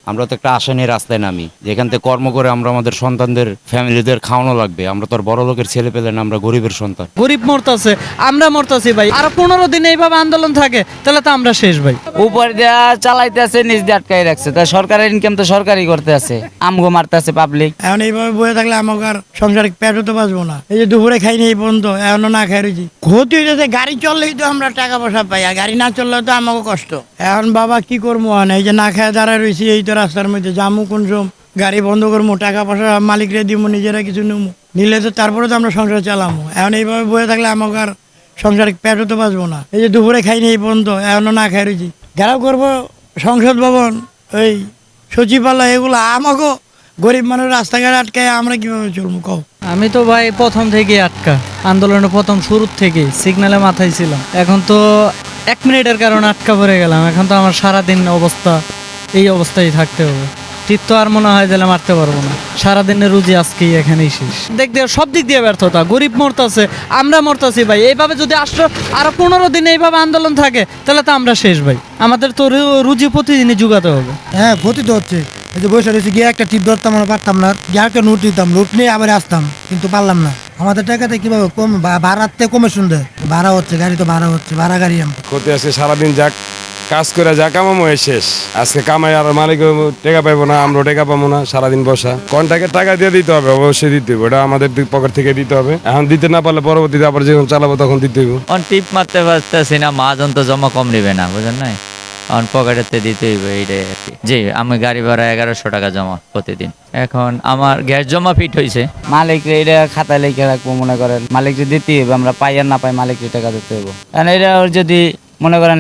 আমরা তো একটা আশা নিয়ে রাস্তায় নামি, যেখান থেকে কর্ম করে আমরা আমাদের সন্তানদের ফ্যামিলিদের খাওয়ানো লাগবে। আমরা তো আর বড় লোকের ছেলে পেলে না, আমরা গরিবের সন্তান। গরিব মরতাছে, আমরা মরতাছি ভাই। আর 15 দিন এইভাবে আন্দোলন থাকে তাহলে তো আমরা শেষ ভাই। উপর দিয়া চালাইতে আছে, নিচ দিয়ে আটকাই রাখছে। তা সরকারের ইনকাম তো সরকারই করতে আছে, আমগো মারতে আছে পাবলিক। এখন এইভাবে বয়ে থাকলে আমাকে আর সংসারে পেটও তো বাঁচবো না। এই যে দুপুরে খাইনি এই পর্যন্ত, এখনো না খাই রয়েছি। ক্ষতি হইতেছে, গাড়ি চললেই তো আমরা টাকা পয়সা পাই, আর গাড়ি না চললে তো আমাকে কষ্ট। এখন বাবা কি করবো, এই যে না খায় দাঁড়ায় রয়েছি এই তো রাস্তার মধ্যে, জামু কোন সম গাড়ি বন্ধ করবো, টাকা পয়সা মালিকরে দিব, নিজেরা কিছু নেবো, নিলে তো তারপরে তো আমরা সংসার চালামো। এখন এইভাবে বয়ে থাকলে আমাকে আর সংসারে পেটও তো বাঁচবো না। এই যে দুপুরে খাইনি এই পর্যন্ত, এখনো না খাই রয়েছি। ঘেরাও করবো সংসদ ভবন, ওই সচিবালয়, এগুলো আমাকে গরিব মানুষ রাস্তাঘাট আটকায় আমরা কিভাবে চলবো কও? আমি তো ভাই প্রথম থেকে আটকা, আন্দোলনের প্রথম শুরুর থেকে সিগন্যালে মাথায় ছিলাম। এখন তো 1 মিনিটের কারণে আটকা পড়ে গেলাম। এখন তো আমার সারাদিন অবস্থা এই অবস্থায় থাকতে হবে। তীর তো আর মনে হয় দিলে মারতে পারবো না। সারাদিনের রুজি আজকেই এখানেই শেষ। সব দিক দিয়ে ব্যর্থতা, গরিব মরতাছে, আমরা মরতাছি ভাই। এইভাবে যদি আরো 15 দিন এইভাবে আন্দোলন থাকে তাহলে তো আমরা শেষ ভাই। আমাদের তো রুজি প্রতিদিনই জোগাতে হবে। হ্যাঁ, ক্ষতি তো হচ্ছে। এই যে বসে রয়েছে, গিয়ে একটা টিপ ধরতাম, আমরা পারতাম না। গিয়ে একটা নোট দিতাম, নোট নিয়ে আবার আসতাম, কিন্তু পারলাম না। আমাদের টাকাতে কিভাবে কম, ভাড়াতে কমে শুনবে, ভাড়া হচ্ছে, গাড়ি তো ভাড়া হচ্ছে, ভাড়া গাড়ি আমরা করতে আসছে সারাদিন, যাক কাজ করে যা কামামো শেষ। আজকে কামাই আর মালিক টাকা পাইবো না, আমরা টাকা পাবো না, সারাদিন বসা। কন্ট্রাক্টের টাকা দিয়ে দিতে হবে, অবশ্যই দিতে হবে, ওটা আমাদের পকেট থেকে দিতে হবে। এখন দিতে না পারলে পরবর্তীতে আবার যখন চালাবো তখন দিতে হবে। অন টিপ মারতে পারতেছি না, মহাজন তো জমা কম নিবে না, বুঝেন নাই? অন পকেটেতে দিতে হইবে, এইটাই আর কি। জি, আমি গাড়ি ভাড়া 1100 টাকা জমা প্রতিদিন। এখন আমার গ্যাস জমা ফিট হয়েছে, মালিক এটা খাতায় লিখে রাখবো। মনে করেন মালিক দিতে হবে, আমরা পাই আর না পাই মালিক টাকা দিতে হবে। কারণ এটা যদি মনে করেন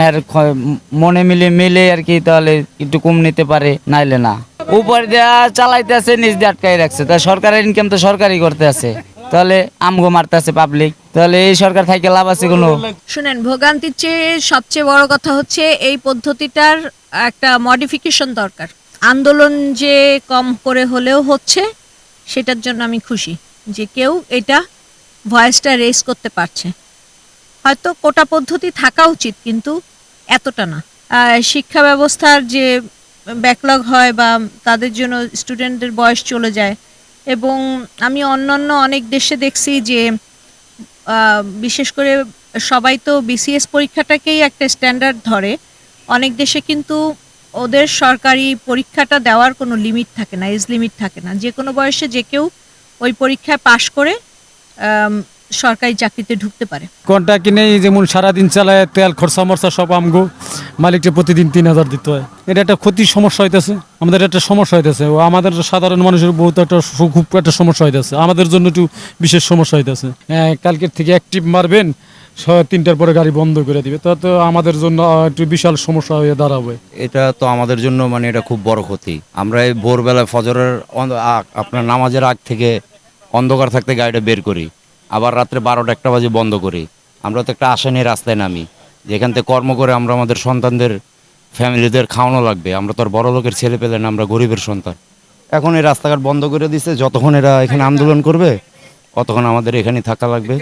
মনে মিলে আর কি, তাহলে একটু কম নিতে পারে, নাইলে না। উপর দিয়া চালাইতে আছে, নিচ দিয়ে আটকাই রাখছে। তা সরকারের ইনকাম তো সরকারই করতে আছে, তাহলে আমগো মারতে আছে পাবলিক। তাহলে এই সরকার থেকে লাভ আছে কোনো? শুনেন, ভোগান্তির চেয়ে সবচেয়ে বড় কথা হচ্ছে এই পদ্ধতিটার একটা মডিফিকেশন দরকার। আন্দোলন যে কম করে হলেও হচ্ছে, সেটার জন্য আমি খুশি যে কেউ এটা ভয়েসটা রেজ করতে পারছে। হয়তো কোটা পদ্ধতি থাকা উচিত, কিন্তু এতটা না। শিক্ষা ব্যবস্থার যে ব্যাকলগ হয় বা তাদের জন্য স্টুডেন্টদের বয়স চলে যায়, এবং আমি অন্যান্য অনেক দেশে দেখছি যে বিশেষ করে সবাই তো বিসিএস পরীক্ষাটাকেই একটা স্ট্যান্ডার্ড ধরে। অনেক দেশে কিন্তু ওদের সরকারি পরীক্ষাটা দেওয়ার কোনো লিমিট থাকে না, এজ লিমিট থাকে না। যে কোনো বয়সে যে কেউ ওই পরীক্ষায় পাশ করে সরকারি চাকরিতে ঢুকতে পারে। কোনটা কিনে যেমন সারাদিন চালায়, তেল খরচা মরচা সব আমগো মালিককে প্রতিদিন 3000 দিতে হয়। এটা একটা ক্ষতির সমস্যা হইতেছে, আমাদের একটা সমস্যা হইতেছে। ও আমাদের সাধারণ মানুষের বহুত একটা খুব একটা সমস্যা হইতেছে, আমাদের জন্য একটু বিশেষ সমস্যা হইতেছে। কালকের থেকে অ্যাক্টিভ মারবেন, 3টার পরে গাড়ি বন্ধ করে দিবে, তা তো আমাদের জন্য একটু বিশাল সমস্যা হয়ে দাঁড়াবে। এটা তো আমাদের জন্য মানে এটা খুব বড় ক্ষতি। আমরা এই ভোরবেলায় ফজরের আপনার নামাজের আগ থেকে অন্ধকার থাকতে গাড়িটা বের করি, আবার রাত্রে 12টা-1টা বাজে বন্ধ করি। আমরা তো একটা আশা নিয়ে রাস্তায় নামি, যেখান থেকে কর্ম করে আমরা আমাদের সন্তানদের ফ্যামিলিদের খাওয়ানো লাগবে। আমরা তো আর বড় লোকের ছেলে পেলে না, আমরা গরিবের সন্তান। এখন এই রাস্তাঘাট বন্ধ করে দিছে, যতক্ষণ এরা এখানে আন্দোলন করবে ততক্ষণ আমাদের এখানেই থাকা লাগবে।